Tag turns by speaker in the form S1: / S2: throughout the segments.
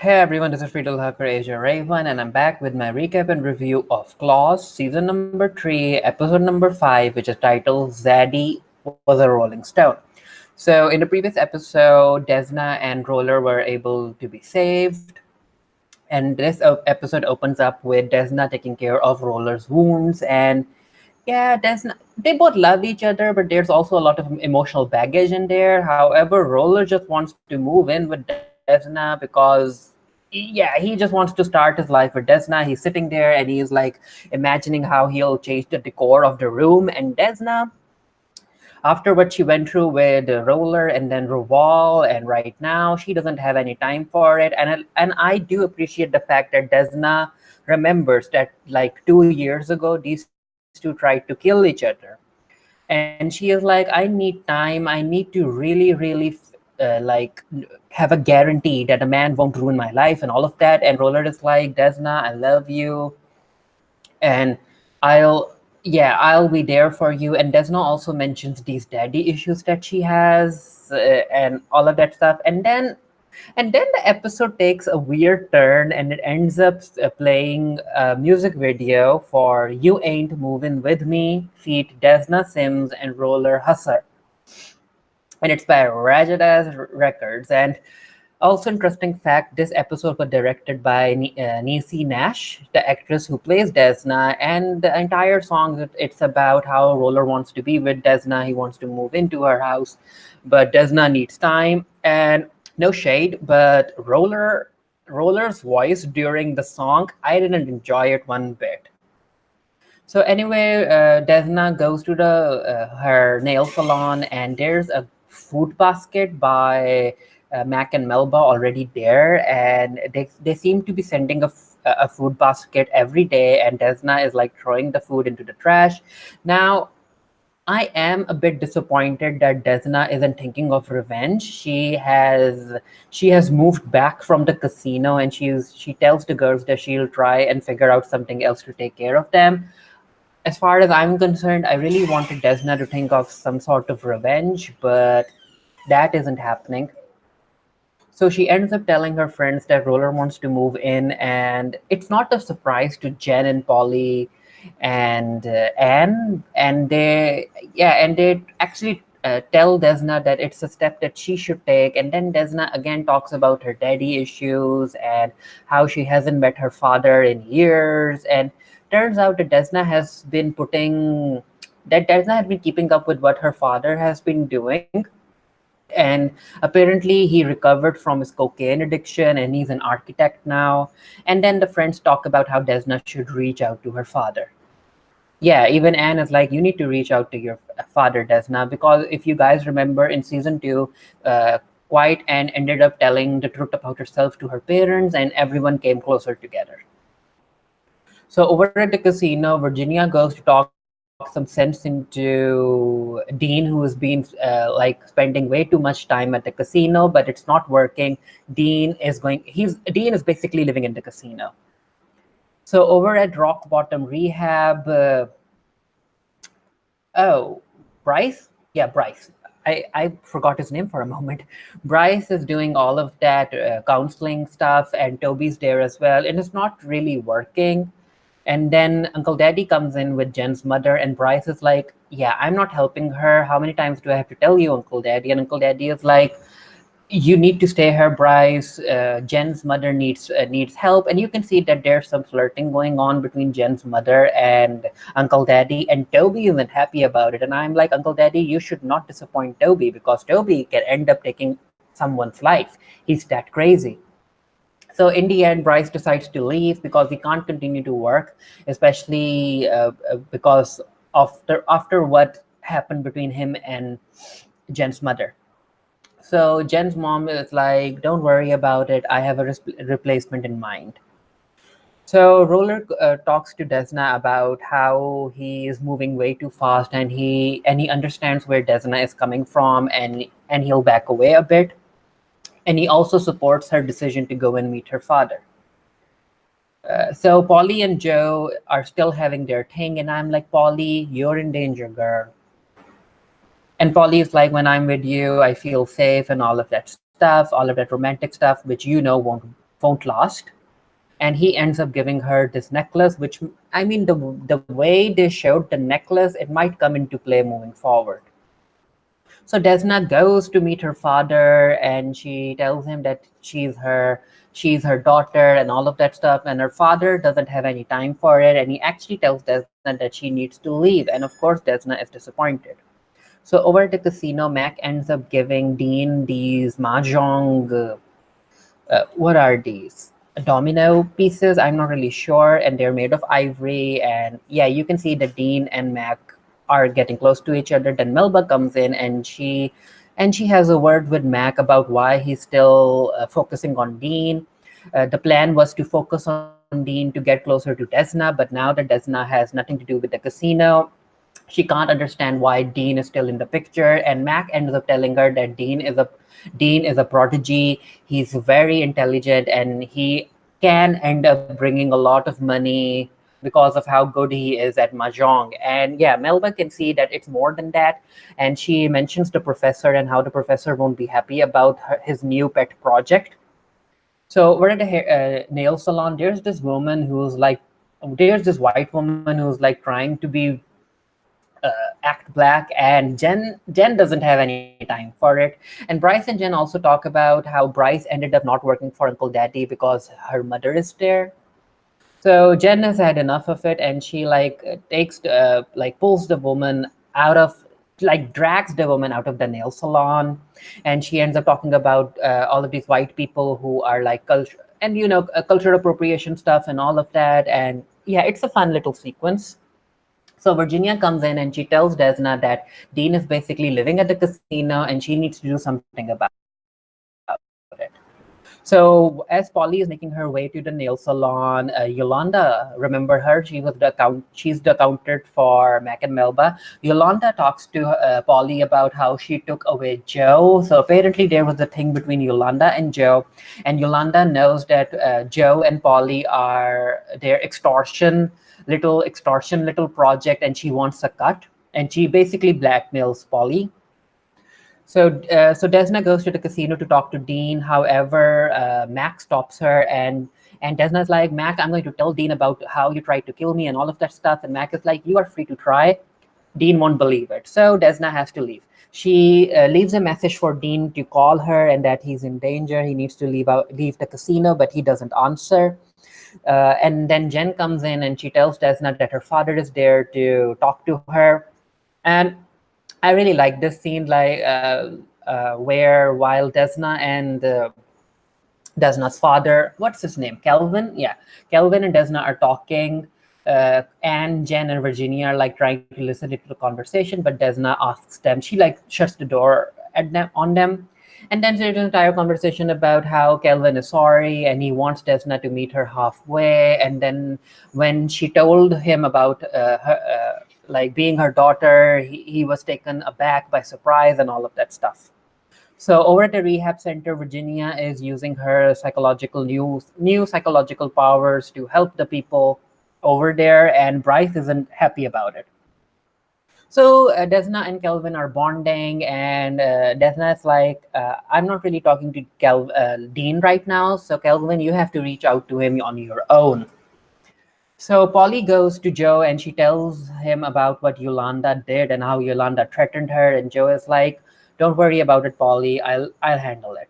S1: Hey everyone, this is Friedel Hacker Asia Raven, and I'm back with my recap and review of Claws, season number 3, episode number 5, which is titled Zaddy Was a Rolling Stone. So, in the previous episode, Desna and Roller were able to be saved, and this episode opens up with Desna taking care of Roller's wounds. And yeah, Desna, they both love each other, but there's also a lot of emotional baggage in there. However, Roller just wants to move in with Desna because yeah, he just wants to start his life with Desna. He's sitting there and he's like imagining how he'll change the decor of the room. And Desna, after what she went through with Roller and then Revolve, and right now she doesn't have any time for it. And I do appreciate the fact that Desna remembers that like 2 years ago these two tried to kill each other, and she is like, I need time. I need to really like have a guarantee that a man won't ruin my life and all of that. And Roller is like, Desna, I love you, and I'll I'll be there for you. And Desna also mentions these daddy issues that she has, and all of that stuff. And then the episode takes a weird turn and it ends up playing a music video for You Ain't Moving With Me, feat Desna Sims and Roller Husser. And it's by Rajadas Records. And also, interesting fact, this episode was directed by Niecy Nash, the actress who plays Desna, and the entire song, it's about how Roller wants to be with Desna. He wants to move into her house, but Desna needs time. And no shade, but Roller's voice during the song, I didn't enjoy it one bit. So anyway, Desna goes to the her nail salon, and there's a food basket by Mac and Melba already there, and they seem to be sending a food basket every day, and Desna is like throwing the food into the trash. Now, I am a bit disappointed that Desna isn't thinking of revenge. She has moved back from the casino, and she tells the girls that she'll try and figure out something else to take care of them. As far as I'm concerned, I really wanted Desna to think of some sort of revenge, but that isn't happening. So she ends up telling her friends that Roller wants to move in, and it's not a surprise to Jen and Polly and Anne, and they actually tell Desna that it's a step that she should take. And then Desna again talks about her daddy issues and how she hasn't met her father in years. And turns out that Desna had been keeping up with what her father has been doing, and apparently he recovered from his cocaine addiction and he's an architect now. And then the friends talk about how Desna should reach out to her father. Yeah, even Anne is like, you need to reach out to your father, Desna, because if you guys remember in season 2, Quiet Anne ended up telling the truth about herself to her parents, and everyone came closer together. So over at the casino, Virginia goes to talk some sense into Dean, who has been like spending way too much time at the casino, but it's not working. Dean is basically living in the casino. So over at Rock Bottom Rehab, oh, Bryce? Yeah, Bryce. I forgot his name for a moment. Bryce is doing all of that counseling stuff, and Toby's there as well, and it's not really working. And then Uncle Daddy comes in with Jen's mother, and Bryce is like, yeah, I'm not helping her. How many times do I have to tell you, Uncle Daddy? And Uncle Daddy is like, you need to stay here, Bryce. Jen's mother needs help. And you can see that there's some flirting going on between Jen's mother and Uncle Daddy, and Toby isn't happy about it. And I'm like, Uncle Daddy, you should not disappoint Toby, because Toby can end up taking someone's life. He's that crazy. So in the end, Bryce decides to leave because he can't continue to work, especially because after what happened between him and Jen's mother. So Jen's mom is like, "Don't worry about it. I have a replacement in mind." So Roller talks to Desna about how he is moving way too fast, and he understands where Desna is coming from, and he'll back away a bit. And he also supports her decision to go and meet her father. So Polly and Joe are still having their thing, and I'm like, Polly, you're in danger, girl. And Polly is like, when I'm with you, I feel safe, and all of that stuff, all of that romantic stuff, which won't won't last. And he ends up giving her this necklace, which, I mean, the way they showed the necklace, it might come into play moving forward. So Desna goes to meet her father, and she tells him that she's her daughter and all of that stuff. And her father doesn't have any time for it, and he actually tells Desna that she needs to leave. And of course, Desna is disappointed. So over at the casino, Mac ends up giving Dean these mahjong. What are these? Domino pieces? I'm not really sure, and they're made of ivory. And yeah, you can see that Dean and Mac are getting close to each other. Then Melba comes in, and she has a word with Mac about why he's still focusing on Dean. The plan was to focus on Dean to get closer to Desna, but now that Desna has nothing to do with the casino, she can't understand why Dean is still in the picture. And Mac ends up telling her that Dean is a prodigy. He's very intelligent, and he can end up bringing a lot of money because of how good he is at mahjong. And yeah, Melba can see that it's more than that. And she mentions the professor and how the professor won't be happy about his new pet project. So we're at a nail salon. There's this white woman who's like trying to be act black, and Jen doesn't have any time for it. And Bryce and Jen also talk about how Bryce ended up not working for Uncle Daddy because her mother is there. So Jen has had enough of it, and she pulls the woman out of drags the woman out of the nail salon. And she ends up talking about all of these white people who are like culture and cultural appropriation stuff and all of that. And yeah, it's a fun little sequence. So Virginia comes in, and she tells Desna that Dean is basically living at the casino and she needs to do something about it. So as Polly is making her way to the nail salon, Yolanda, remember her? She's the accountant for Mac and Melba. Yolanda talks to Polly about how she took away Joe. So apparently there was a thing between Yolanda and Joe, and Yolanda knows that Joe and Polly are their extortion little project, and she wants a cut, and she basically blackmails Polly. So Desna goes to the casino to talk to Dean. However, Mac stops her, and Desna's like, Mac, I'm going to tell Dean about how you tried to kill me and all of that stuff. And Mac is like, you are free to try. Dean won't believe it. So Desna has to leave. She leaves a message for Dean to call her and that he's in danger. He needs to leave the casino, but he doesn't answer. And then Jen comes in, and she tells Desna that her father is there to talk to her. And I really like this scene, where while Desna and Desna's father, what's his name? Kelvin? Yeah. Kelvin and Desna are talking. And Jen and Virginia are like trying to listen to the conversation, but Desna asks them, she like shuts the door on them. And then there's an entire conversation about how Kelvin is sorry and he wants Desna to meet her halfway. And then when she told him about her, being her daughter, he was taken aback by surprise and all of that stuff. So over at the rehab center, Virginia is using her new psychological powers to help the people over there, and Bryce isn't happy about it. So Desna and Kelvin are bonding, and Desna is like, I'm not really talking to Dean right now, so Kelvin, you have to reach out to him on your own. So Polly goes to Joe, and she tells him about what Yolanda did and how Yolanda threatened her, and Joe is like, don't worry about it, Polly, I'll handle it.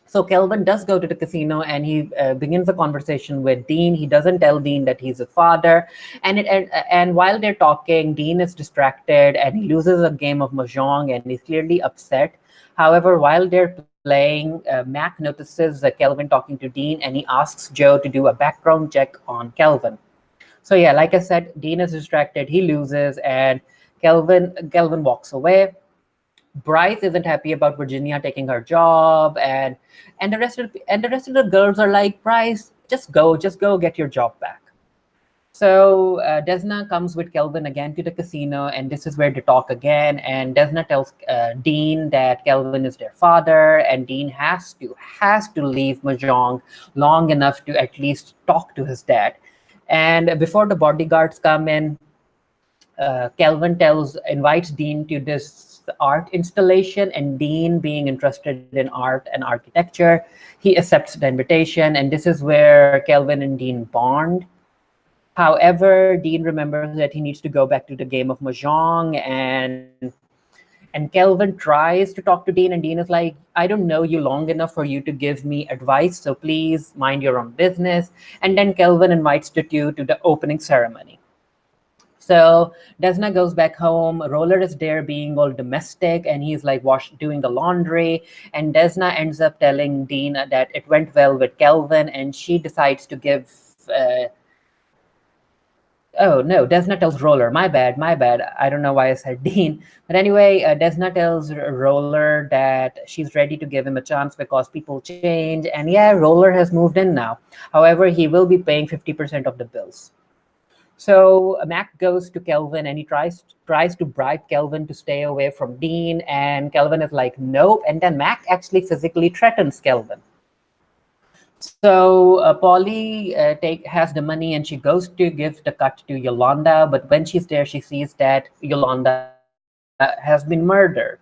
S1: So Kelvin does go to the casino, and he begins a conversation with Dean. He doesn't tell Dean that he's a father. And while they're talking, Dean is distracted, and he loses a game of mahjong, and he's clearly upset. However, while they're playing, Mac notices Kelvin talking to Dean, and he asks Joe to do a background check on Kelvin. So yeah, like I said, Dean is distracted, he loses, and Kelvin walks away. Bryce isn't happy about Virginia taking her job, and the rest of the girls are like, Bryce, just go get your job back. So Desna comes with Kelvin again to the casino, and this is where they talk again. And Desna tells Dean that Kelvin is their father, and Dean has to leave mahjong long enough to at least talk to his dad. And before the bodyguards come in, Kelvin invites Dean to this art installation, and Dean, being interested in art and architecture, he accepts the invitation, and this is where Kelvin and Dean bond. However, Dean remembers that he needs to go back to the game of mahjong, and Kelvin tries to talk to Dean, and Dean is like, I don't know you long enough for you to give me advice, so please mind your own business. And then Kelvin invites the two to the opening ceremony. So Desna goes back home. Roller is there being all domestic, and he's like doing the laundry. And Desna ends up telling Dean that it went well with Kelvin, and she decides to give. Oh no, Desna tells Roller, my bad, my bad. I don't know why I said Dean. But anyway, Desna tells Roller that she's ready to give him a chance because people change. And yeah, Roller has moved in now. However, he will be paying 50% of the bills. So Mac goes to Kelvin, and he tries to bribe Kelvin to stay away from Dean. And Kelvin is like, nope. And then Mac actually physically threatens Kelvin. So Polly has the money, and she goes to give the cut to Yolanda. But when she's there, she sees that Yolanda has been murdered.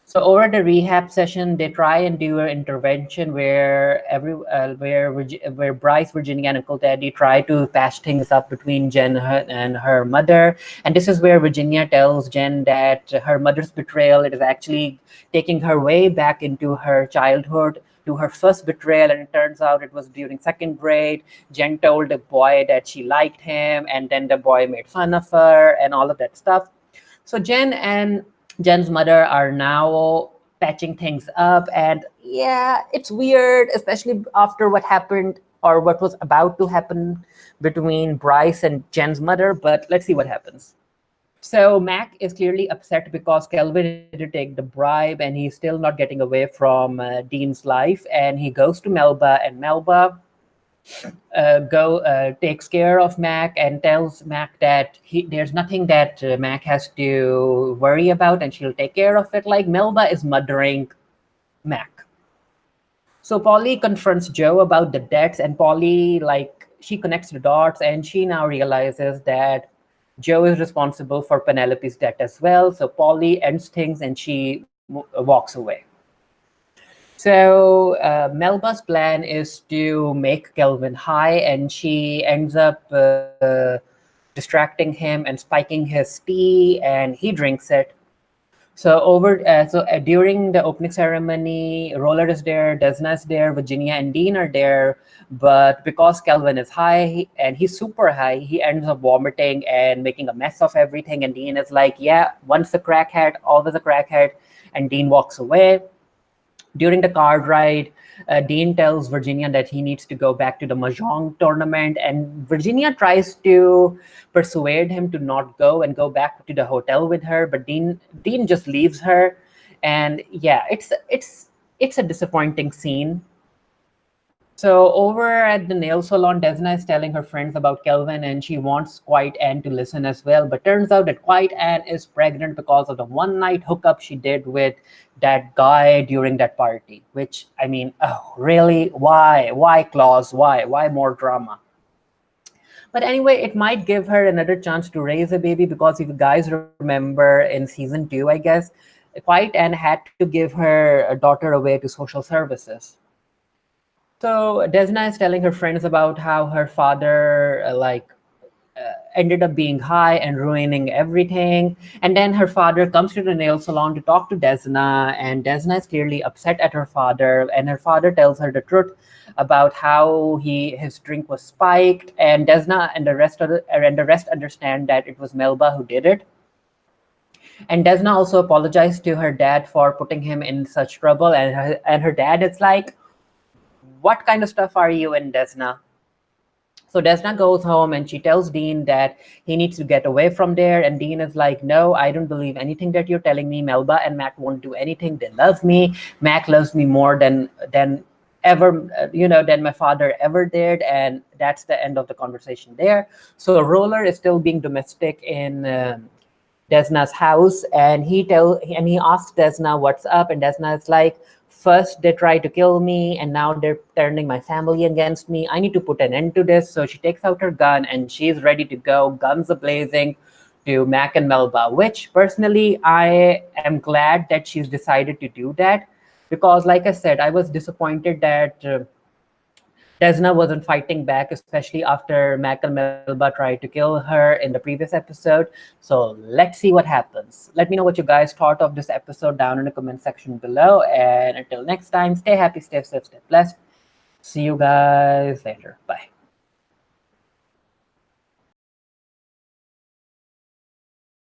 S1: So over the rehab session, they try and do an intervention where Bryce, Virginia, and Uncle Teddy try to patch things up between Jen and her mother. And this is where Virginia tells Jen that her mother's betrayal, it is actually taking her way back into her childhood to her first betrayal, and it turns out it was during second grade. Jen told the boy that she liked him, and then the boy made fun of her and all of that stuff. So Jen's mother are now patching things up, and yeah, it's weird, especially after what happened or what was about to happen between Bryce and Jen's mother, but let's see what happens. So Mac is clearly upset because Kelvin didn't take the bribe, and he's still not getting away from Dean's life, and he goes to Melba, and Melba takes care of Mac and tells Mac that there's nothing that Mac has to worry about, and she'll take care of it. Like, Melba is mothering Mac. So Polly confronts Joe about the debts, and Polly, she connects the dots, and she now realizes that Joe is responsible for Penelope's debt as well. So Polly ends things, and she walks away. So Melba's plan is to make Kelvin high, and she ends up distracting him and spiking his tea, and he drinks it. So during the opening ceremony, Roller is there, Desna is there, Virginia and Dean are there. But because Kelvin is high, and he's super high, he ends up vomiting and making a mess of everything. And Dean is like, yeah, once a crackhead, always a crackhead. And Dean walks away. During the car ride, Dean tells Virginia that he needs to go back to the mahjong tournament, and Virginia tries to persuade him to not go and go back to the hotel with her, but Dean just leaves her. And yeah, it's a disappointing scene. So over at the nail salon, Desna is telling her friends about Kelvin, and she wants Quiet Anne to listen as well. But turns out that Quiet Anne is pregnant because of the one night hookup she did with that guy during that party. Which, I mean, oh, really? Why? Why, Claus? Why? Why more drama? But anyway, it might give her another chance to raise a baby, because if you guys remember in season 2, I guess, Quiet Anne had to give her daughter away to social services. So Desna is telling her friends about how her father ended up being high and ruining everything. And then her father comes to the nail salon to talk to Desna, and Desna is clearly upset at her father. And her father tells her the truth about how his drink was spiked. And Desna and the rest understand that it was Melba who did it. And Desna also apologized to her dad for putting him in such trouble. And her dad is like, what kind of stuff are you in, Desna? So Desna goes home, and she tells Dean that he needs to get away from there. And Dean is like, no, I don't believe anything that you're telling me. Melba and Mac won't do anything. They love me. Mac loves me more than ever, than my father ever did. And that's the end of the conversation there. So Roller is still being domestic in Desna's house, and he asks Desna what's up, and Desna is like, first they tried to kill me, and now they're turning my family against me. I need to put an end to this. So she takes out her gun, and she's ready to go, guns a blazing, to Mac and Melba, which personally I am glad that she's decided to do that, because, like I said, I was disappointed that Desna wasn't fighting back, especially after Mac and Melba tried to kill her in the previous episode. So let's see what happens. Let me know what you guys thought of this episode down in the comment section below. And until next time, stay happy, stay safe, stay blessed. See you guys later. Bye.